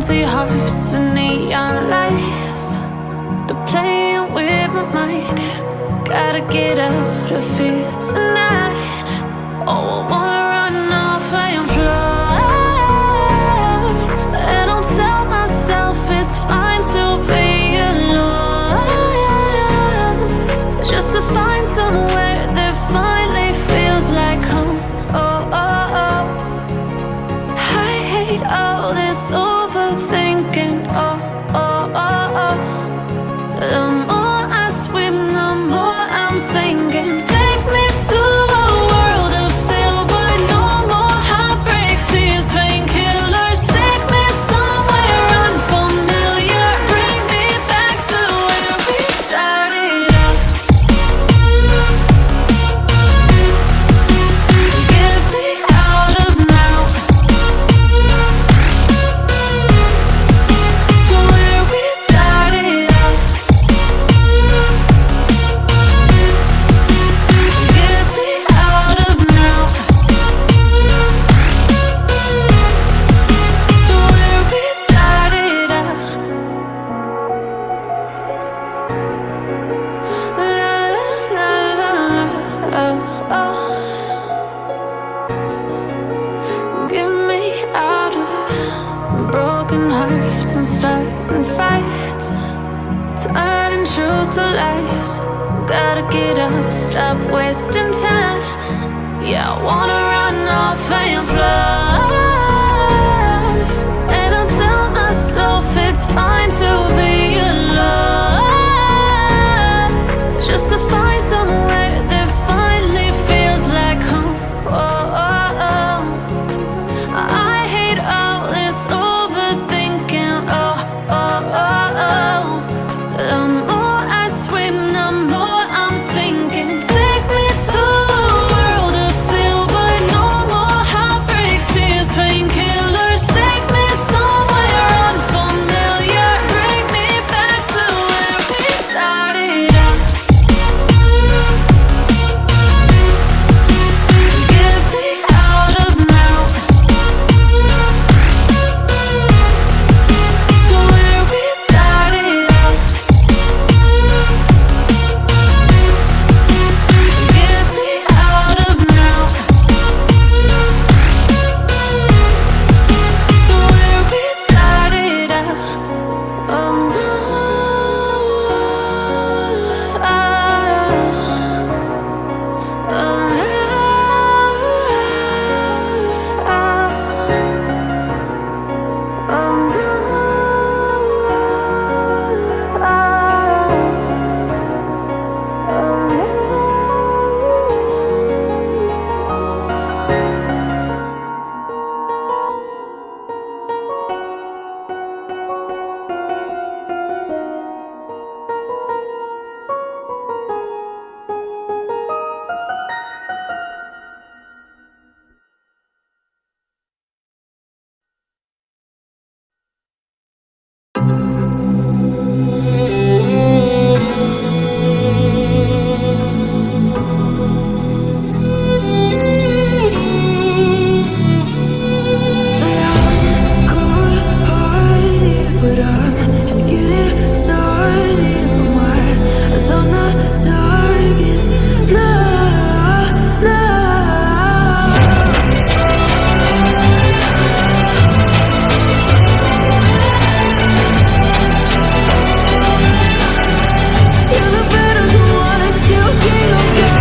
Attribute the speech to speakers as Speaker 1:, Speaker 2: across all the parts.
Speaker 1: empty hearts and neon lights. They're playing with my mind. Gotta get out of here tonight. Oh, I wanna run off and fly. And I'll tell myself it's fine to be alone, just to find somewhere that finally feels like home. Oh, oh, oh. I hate all this overthinking. Oh, oh, oh, oh. The more I swim, the more I'm sinking. Take me to a world of silver. No more heartbreaks, tears, painkillers. Take me somewhere unfamiliar. Bring me back to where we started out. Get me out of now, to where we started out. Get me out of now, to where we started out. La la la la la, oh, oh. Get me out of broken hearts and starting fights, turning truth to lies. Gotta get up, stop wasting time. Yeah, I wanna run off and fly. And I'll tell myself it's fine to be alone, just to find somewhere that finally feels like home. Oh, oh, oh. I hate all this overthinking. Oh, oh, oh, oh. The more I swim, the more I'm sinking. Take me to a world of silver. No more heartbreaks, tears, painkillers. Take me somewhere unfamiliar. Bring me back to where we started out. Get me out of now, to where we started out. Get me out of now, to where we started out. Oh no, oh
Speaker 2: but I'm just getting started. My eyes on the target. No, no. You're the better ones, you king of God.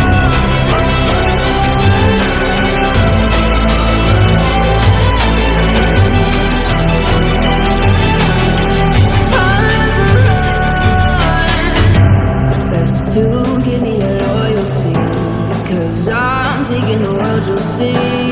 Speaker 2: To give me your loyalty, 'cause I'm taking the world, you'll see.